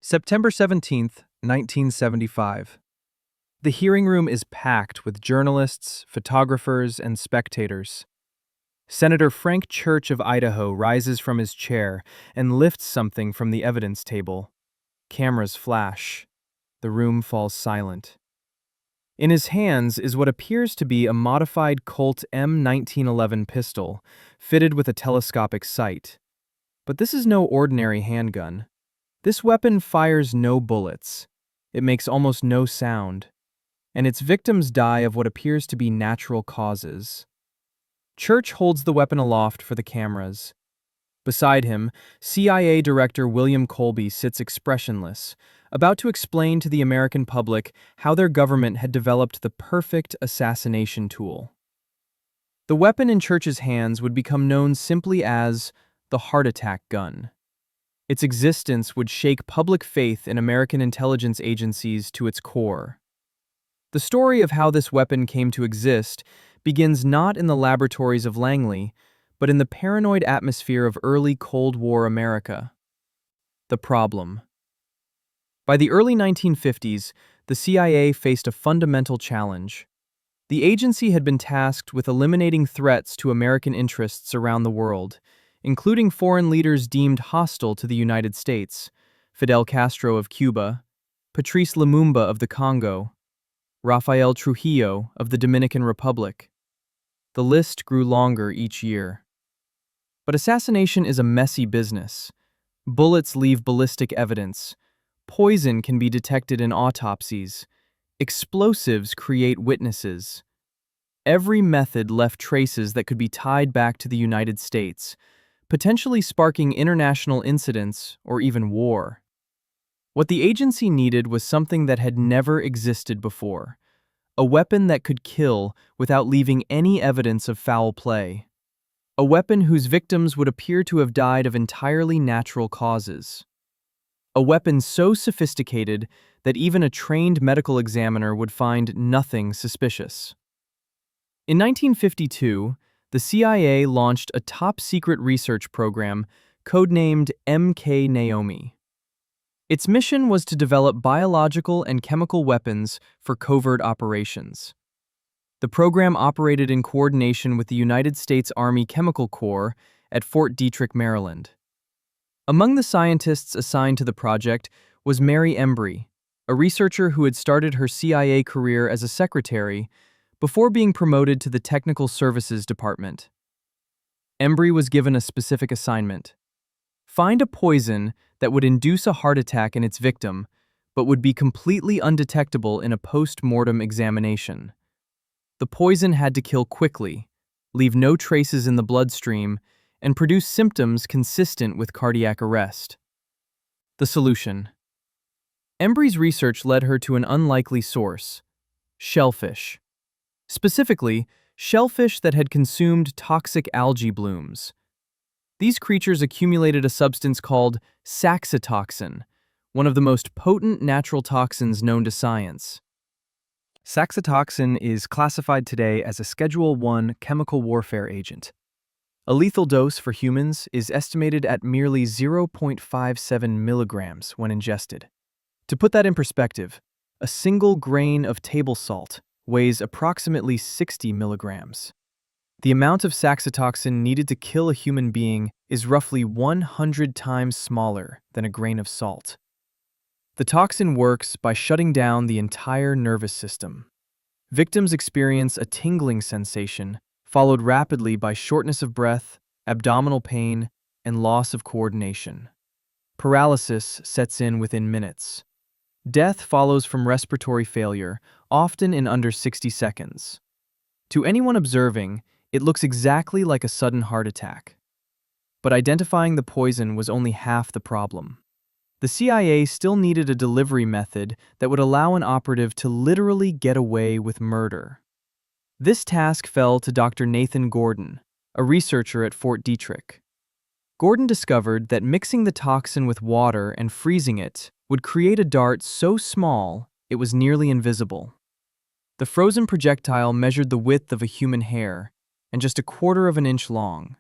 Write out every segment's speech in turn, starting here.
September 17th, 1975. The hearing room is packed with journalists, photographers, and spectators. Senator Frank Church of Idaho rises from his chair and lifts something from the evidence table. Cameras flash. The room falls silent. In his hands is what appears to be a modified Colt M1911 pistol, fitted with a telescopic sight. But this is no ordinary handgun. This weapon fires no bullets. It makes almost no sound. And its victims die of what appears to be natural causes. Church holds the weapon aloft for the cameras. Beside him, CIA Director William Colby sits expressionless, about to explain to the American public how their government had developed the perfect assassination tool. The weapon in Church's hands would become known simply as the heart attack gun. Its existence would shake public faith in American intelligence agencies to its core. The story of how this weapon came to exist begins not in the laboratories of Langley, but in the paranoid atmosphere of early Cold War America. The problem. By the early 1950s, the CIA faced a fundamental challenge. The agency had been tasked with eliminating threats to American interests around the world, including foreign leaders deemed hostile to the United States, Fidel Castro of Cuba, Patrice Lumumba of the Congo, Rafael Trujillo of the Dominican Republic. The list grew longer each year. But assassination is a messy business. Bullets leave ballistic evidence. Poison can be detected in autopsies. Explosives create witnesses. Every method left traces that could be tied back to the United States, potentially sparking international incidents or even war. What the agency needed was something that had never existed before, a weapon that could kill without leaving any evidence of foul play, a weapon whose victims would appear to have died of entirely natural causes, a weapon so sophisticated that even a trained medical examiner would find nothing suspicious. In 1952, the CIA launched a top-secret research program codenamed MK-NAOMI. Its mission was to develop biological and chemical weapons for covert operations. The program operated in coordination with the United States Army Chemical Corps at Fort Detrick, Maryland. Among the scientists assigned to the project was Mary Embry, a researcher who had started her CIA career as a secretary before being promoted to the Technical Services Department. Embry was given a specific assignment: find a poison that would induce a heart attack in its victim, but would be completely undetectable in a post-mortem examination. The poison had to kill quickly, leave no traces in the bloodstream, and produce symptoms consistent with cardiac arrest. The solution. Embry's research led her to an unlikely source: shellfish. Specifically, shellfish that had consumed toxic algae blooms. These creatures accumulated a substance called saxitoxin, one of the most potent natural toxins known to science. Saxitoxin is classified today as a Schedule I chemical warfare agent. A lethal dose for humans is estimated at merely 0.57 milligrams when ingested. To put that in perspective, a single grain of table salt weighs approximately 60 milligrams. The amount of saxitoxin needed to kill a human being is roughly 100 times smaller than a grain of salt. The toxin works by shutting down the entire nervous system. Victims experience a tingling sensation, followed rapidly by shortness of breath, abdominal pain, and loss of coordination. Paralysis sets in within minutes. Death follows from respiratory failure, often in under 60 seconds. To anyone observing, it looks exactly like a sudden heart attack. But identifying the poison was only half the problem. The CIA still needed a delivery method that would allow an operative to literally get away with murder. This task fell to Dr. Nathan Gordon, a researcher at Fort Detrick. Gordon discovered that mixing the toxin with water and freezing it would create a dart so small it was nearly invisible. The frozen projectile measured the width of a human hair and just 1/4 of an inch long.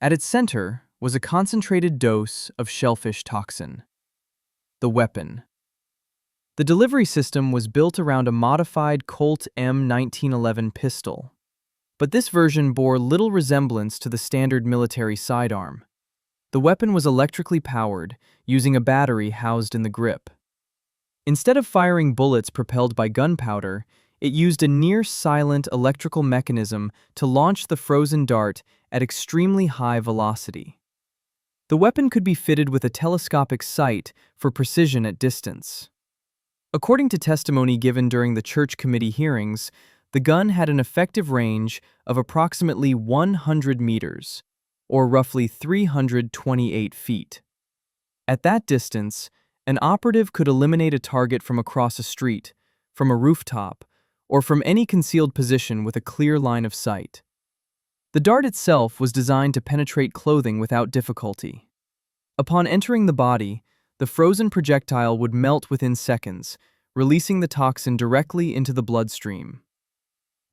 At its center was a concentrated dose of shellfish toxin. The weapon. The delivery system was built around a modified Colt M1911 pistol, but this version bore little resemblance to the standard military sidearm. The weapon was electrically powered, using a battery housed in the grip. Instead of firing bullets propelled by gunpowder, it used a near-silent electrical mechanism to launch the frozen dart at extremely high velocity. The weapon could be fitted with a telescopic sight for precision at distance. According to testimony given during the church committee hearings, the gun had an effective range of approximately 100 meters, or roughly 328 feet. At that distance, an operative could eliminate a target from across a street, from a rooftop, or from any concealed position with a clear line of sight. The dart itself was designed to penetrate clothing without difficulty. Upon entering the body, the frozen projectile would melt within seconds, releasing the toxin directly into the bloodstream.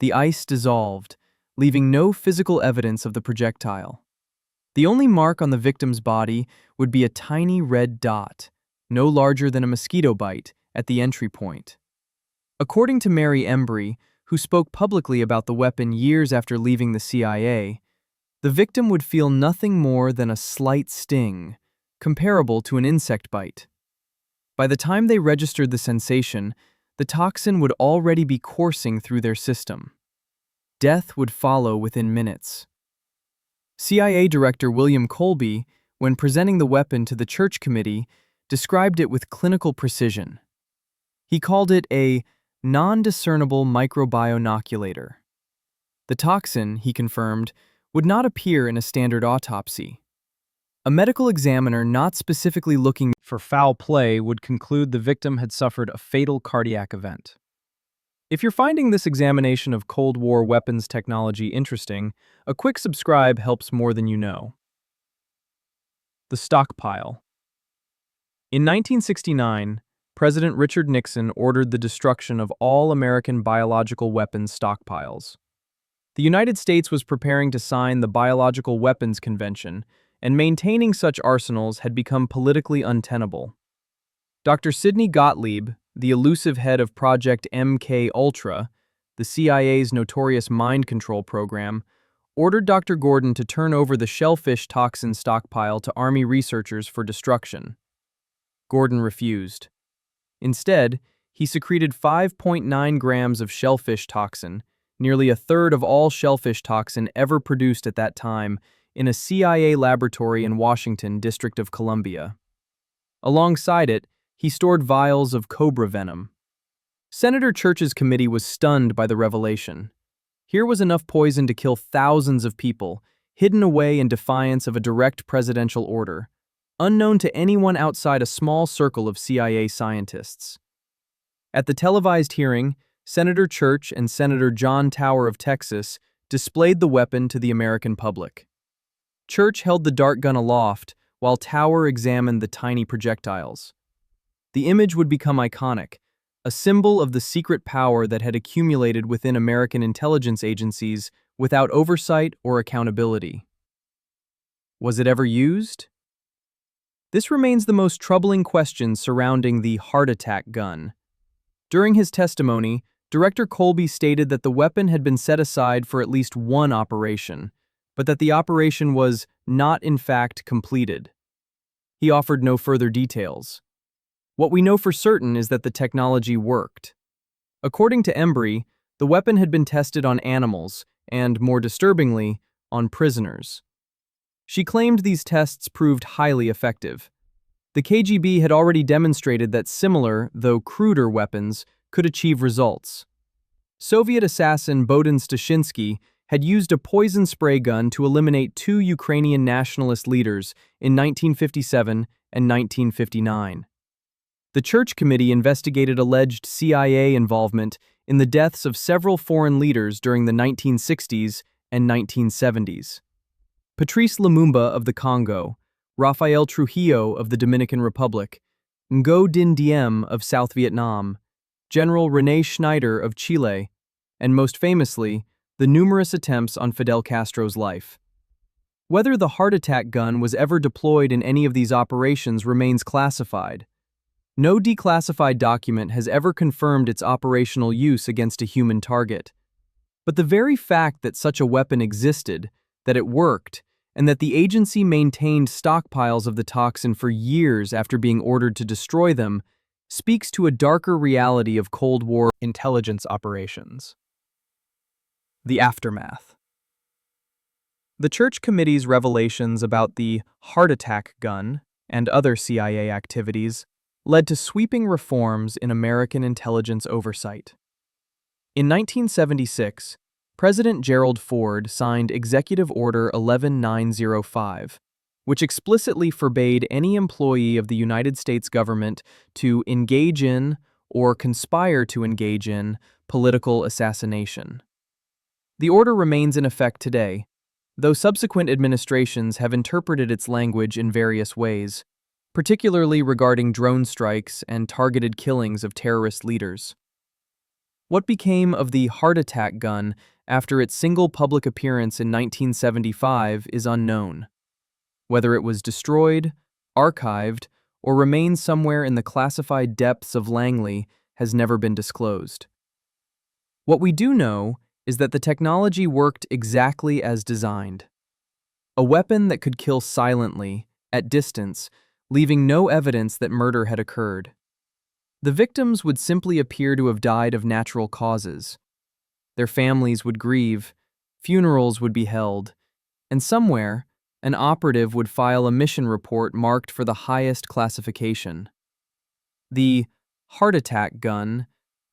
The ice dissolved, leaving no physical evidence of the projectile. The only mark on the victim's body would be a tiny red dot, no larger than a mosquito bite, at the entry point. According to Mary Embry, who spoke publicly about the weapon years after leaving the CIA, the victim would feel nothing more than a slight sting, comparable to an insect bite. By the time they registered the sensation, the toxin would already be coursing through their system. Death would follow within minutes. CIA Director William Colby, when presenting the weapon to the church committee, described it with clinical precision. He called it a non-discernible microbionoculator. The toxin, he confirmed, would not appear in a standard autopsy. A medical examiner not specifically looking for foul play would conclude the victim had suffered a fatal cardiac event. If you're finding this examination of Cold War weapons technology interesting, a quick subscribe helps more than you know. The stockpile. In 1969, President Richard Nixon ordered the destruction of all American biological weapons stockpiles. The United States was preparing to sign the Biological Weapons Convention, and maintaining such arsenals had become politically untenable. Dr. Sidney Gottlieb, the elusive head of Project MK-Ultra, the CIA's notorious mind control program, ordered Dr. Gordon to turn over the shellfish toxin stockpile to Army researchers for destruction. Gordon refused. Instead, he secreted 5.9 grams of shellfish toxin, nearly a third of all shellfish toxin ever produced at that time, in a CIA laboratory in Washington, District of Columbia. Alongside it, he stored vials of cobra venom. Senator Church's committee was stunned by the revelation. Here was enough poison to kill thousands of people, hidden away in defiance of a direct presidential order, unknown to anyone outside a small circle of CIA scientists. At the televised hearing, Senator Church and Senator John Tower of Texas displayed the weapon to the American public. Church held the dart gun aloft, while Tower examined the tiny projectiles. The image would become iconic, a symbol of the secret power that had accumulated within American intelligence agencies without oversight or accountability. Was it ever used? This remains the most troubling question surrounding the heart attack gun. During his testimony, Director Colby stated that the weapon had been set aside for at least one operation, but that the operation was not in fact completed. He offered no further details. What we know for certain is that the technology worked. According to Embry, the weapon had been tested on animals and, more disturbingly, on prisoners. She claimed these tests proved highly effective. The KGB had already demonstrated that similar, though cruder, weapons could achieve results. Soviet assassin Bohdan Stashinsky had used a poison spray gun to eliminate 2 Ukrainian nationalist leaders in 1957 and 1959. The Church Committee investigated alleged CIA involvement in the deaths of several foreign leaders during the 1960s and 1970s. Patrice Lumumba of the Congo, Rafael Trujillo of the Dominican Republic, Ngo Dinh Diem of South Vietnam, General René Schneider of Chile, and most famously, the numerous attempts on Fidel Castro's life. Whether the heart attack gun was ever deployed in any of these operations remains classified. No declassified document has ever confirmed its operational use against a human target. But the very fact that such a weapon existed, that it worked, and that the agency maintained stockpiles of the toxin for years after being ordered to destroy them speaks to a darker reality of Cold War intelligence operations. The aftermath. The Church Committee's revelations about the heart attack gun and other CIA activities led to sweeping reforms in American intelligence oversight. In 1976, President Gerald Ford signed Executive Order 11905, which explicitly forbade any employee of the United States government to engage in or conspire to engage in political assassination. The order remains in effect today, though subsequent administrations have interpreted its language in various ways, particularly regarding drone strikes and targeted killings of terrorist leaders. What became of the heart attack gun after its single public appearance in 1975 is unknown. Whether it was destroyed, archived, or remains somewhere in the classified depths of Langley has never been disclosed. What we do know is that the technology worked exactly as designed. A weapon that could kill silently, at distance, leaving no evidence that murder had occurred. The victims would simply appear to have died of natural causes. Their families would grieve, funerals would be held, and somewhere, an operative would file a mission report marked for the highest classification. The heart attack gun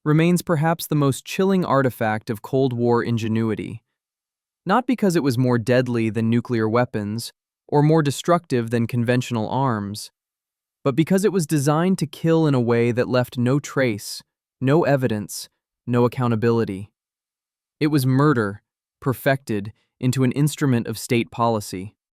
remains perhaps the most chilling artifact of Cold War ingenuity, not because it was more deadly than nuclear weapons or more destructive than conventional arms, but because it was designed to kill in a way that left no trace, no evidence, no accountability. It was murder, perfected into an instrument of state policy.